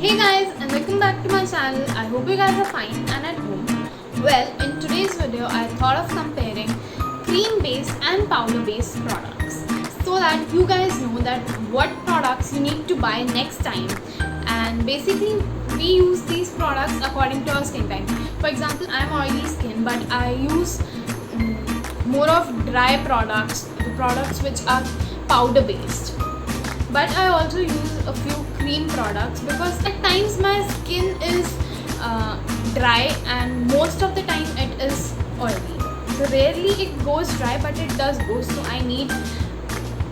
Hey guys, and welcome back to my channel. I hope you guys are fine and at home. Well, in today's video I thought of comparing cream based and powder based products so that you guys know that what products you need to buy next time. And basically we use these products according to our skin type. For example, I am oily skin, but I use more of dry products, the products which are powder based. But I also use a few cream products because at times my skin is dry and most of the time it is oily. So rarely it goes dry, but it does go, so I need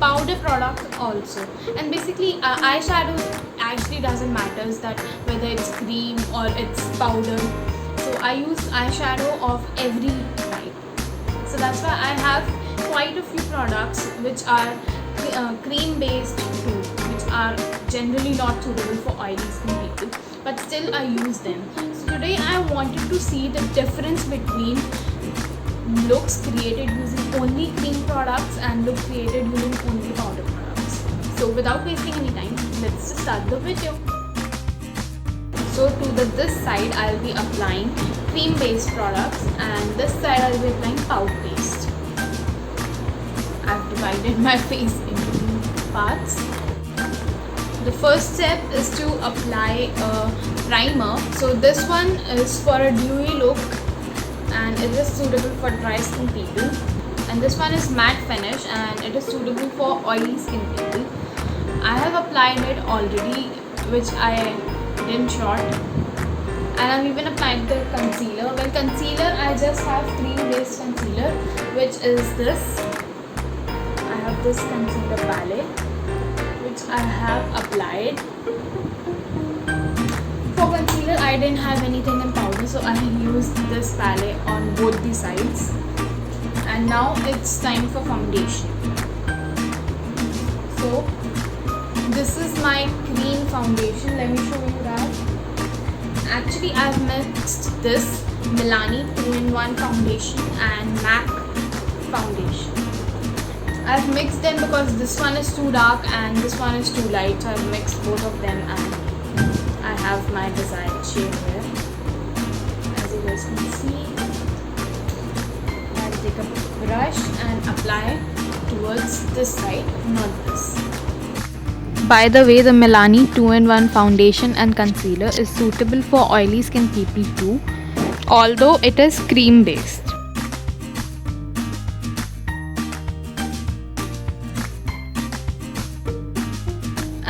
powder product also. And basically eyeshadow actually doesn't matter that whether it's cream or it's powder, so I use eyeshadow of every type. So that's why I have quite a few products which are cream based too, which are generally not suitable for oily skin people, but still I use them. So today I wanted to see the difference between looks created using only cream products and look created using only powder products. So without wasting any time, let's just start the video. So to this side I'll be applying cream based products and this side I'll be applying powder based. I've divided my face into two parts. The first step is to apply a primer. So this one is for a dewy look and it is suitable for dry skin people. And this one is matte finish and it is suitable for oily skin people. I have applied it already, which I didn't short. And I've even applied the concealer. Well, concealer I just have cream based concealer, which is this. This concealer palette which I have applied. For concealer I didn't have anything in powder, so I used this palette on both the sides. And now it's time for foundation. So this is my cream foundation. Let me show you that. Actually I've mixed this Milani 2-in-1 foundation and MAC foundation. I've mixed them because this one is too dark and this one is too light, so I've mixed both of them and I have my desired shade here. As you guys can see, I'll take a brush and apply towards this side, not this. By the way, the Milani 2-in-1 foundation and concealer is suitable for oily skin people too, although it is cream based.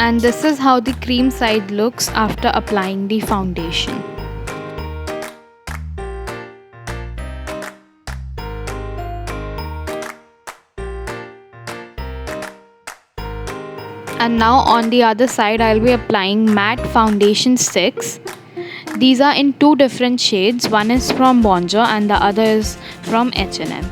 And this is how the cream side looks after applying the foundation. And now on the other side I'll be applying matte foundation sticks. These are in two different shades. One is from Bonjour and the other is from H&M.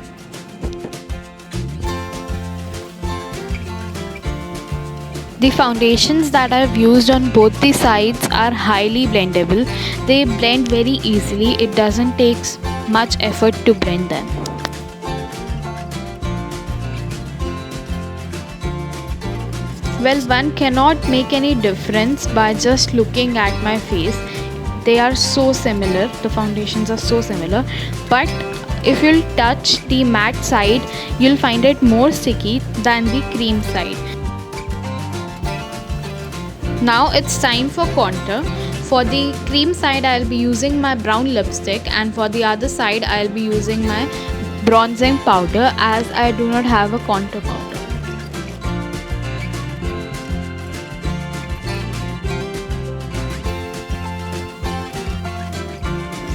The foundations that I've used on both the sides are highly blendable. They blend very easily. It doesn't take much effort to blend them. Well, one cannot make any difference by just looking at my face. They are so similar. The foundations are so similar. But if you'll touch the matte side, you'll find it more sticky than the cream side. Now it's time for contour. For the cream side I'll be using my brown lipstick and for the other side I'll be using my bronzing powder as I do not have a contour powder.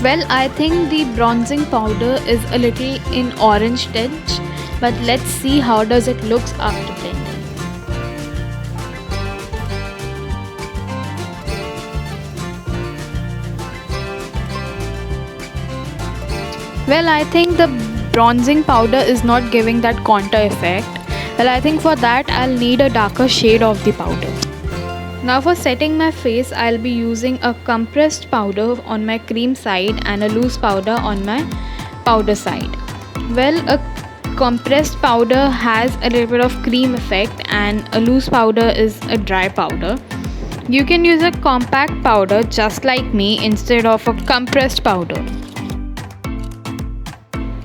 Well, I think the bronzing powder is a little in orange tinge, but let's see how does it looks after blending. Well, I think the bronzing powder is not giving that contour effect. Well, I think for that I'll need a darker shade of the powder. Now for setting my face, I'll be using a compressed powder on my cream side and a loose powder on my powder side. Well, a compressed powder has a little bit of cream effect and a loose powder is a dry powder. You can use a compact powder just like me instead of a compressed powder.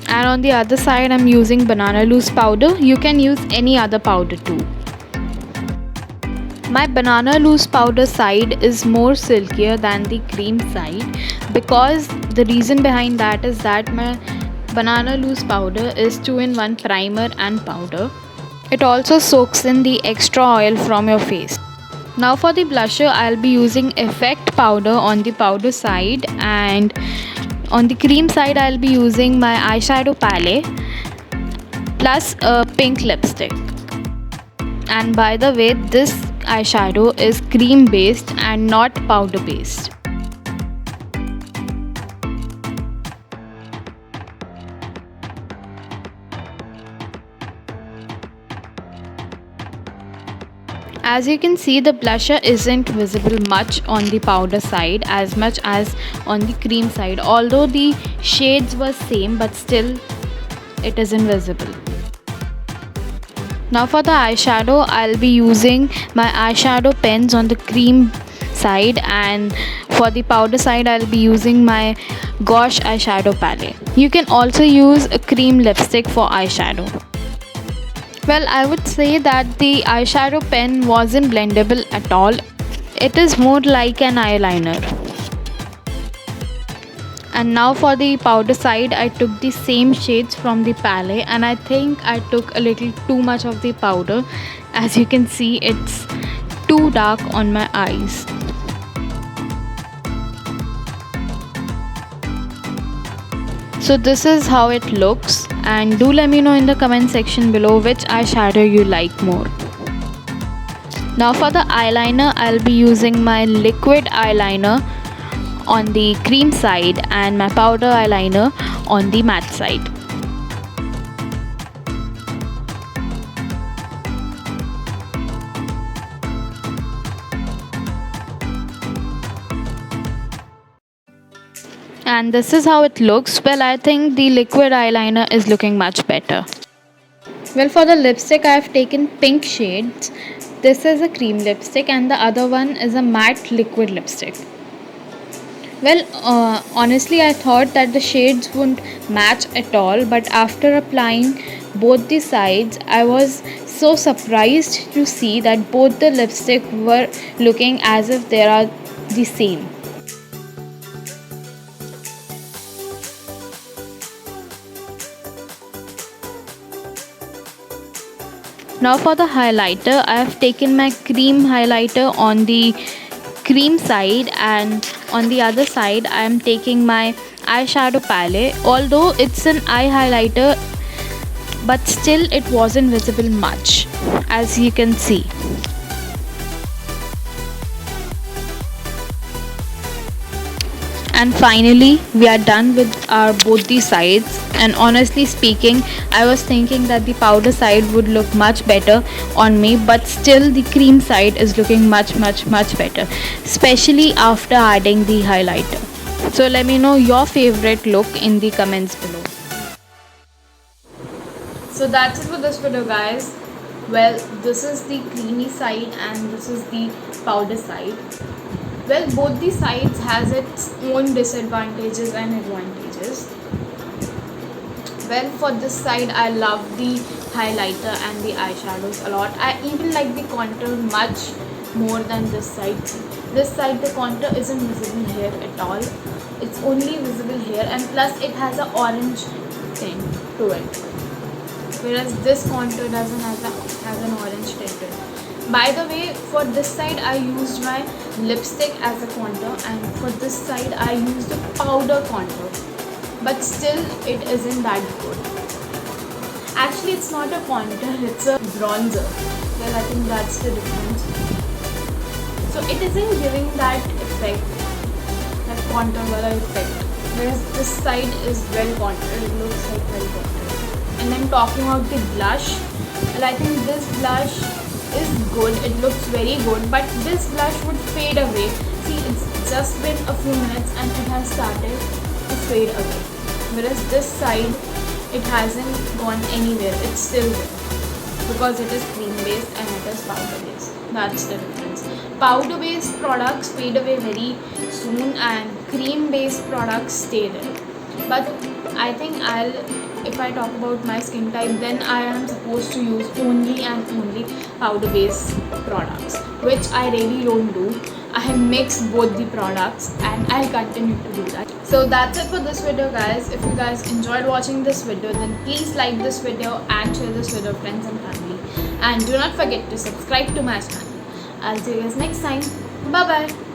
And on the other side I'm using banana loose powder. You can use any other powder too. My banana loose powder side is more silkier than the cream side, because the reason behind that is that my banana loose powder is 2-in-1 primer and powder. It also soaks in the extra oil from your face. Now for the blusher, I'll be using Effect powder on the powder side, and on the cream side I'll be using my eyeshadow palette plus a pink lipstick. And by the way, this eyeshadow is cream based and not powder based. As you can see, the blusher isn't visible much on the powder side as much as on the cream side, although the shades were same, but still it isn't visible. Now for the eyeshadow, I'll be using my eyeshadow pens on the cream side, and for the powder side I'll be using my Gosh eyeshadow palette. You can also use a cream lipstick for eyeshadow. Well, I would say that the eyeshadow pen wasn't blendable at all. It is more like an eyeliner. And now for the powder side, I took the same shades from the palette, and I think I took a little too much of the powder. As you can see, it's too dark on my eyes. So this is how it looks, and do let me know in the comment section below which eyeshadow you like more. Now for the eyeliner, I'll be using my liquid eyeliner on the cream side and my powder eyeliner on the matte side. And this is how it looks. Well, I think the liquid eyeliner is looking much better. Well, for the lipstick, I have taken pink shades. This is a cream lipstick and the other one is a matte liquid lipstick. Well, honestly, I thought that the shades wouldn't match at all, but after applying both the sides, I was so surprised to see that both the lipstick were looking as if they are the same. Now for the highlighter, I have taken my cream highlighter on the cream side, and on the other side I am taking my eyeshadow palette. Although it's an eye highlighter, but still it wasn't visible much, as you can see. And finally, we are done with our both the sides, and honestly speaking, I was thinking that the powder side would look much better on me, but still the cream side is looking much better, especially after adding the highlighter. So let me know your favorite look in the comments below. So that's it for this video, guys. Well, this is the creamy side and this is the powder side. Well, both the sides has its own disadvantages and advantages. Well, for this side, I love the highlighter and the eyeshadows a lot. I even like the contour much more than this side. This side, the contour isn't visible here at all. It's only visible here, and plus it has an orange tint to it. Whereas this contour doesn't have an orange tint to it. By the way, for this side I used my lipstick as a contour, and for this side I used a powder contour, but still it isn't that good. Actually, it's not a contour, it's a bronzer. Well, I think that's the difference. So it isn't giving that effect, that contour wala effect, whereas this side is well contoured. It looks like well contoured. And then talking about the blush, well, I think this blush is good, it looks very good, but this blush would fade away. See, it's just been a few minutes and it has started to fade away, whereas this side, it hasn't gone anywhere, it's still there because it is cream based and it is powder based. That's the difference. Powder based products fade away very soon and cream based products stay there. But I think if I talk about my skin type, then I am supposed to use only and only powder based products, which I really don't do. I mix both the products and I'll continue to do that. So that's it for this video, guys. If you guys enjoyed watching this video, then please like this video and share this with your friends and family. And do not forget to subscribe to my channel. I'll see you guys next time. Bye bye.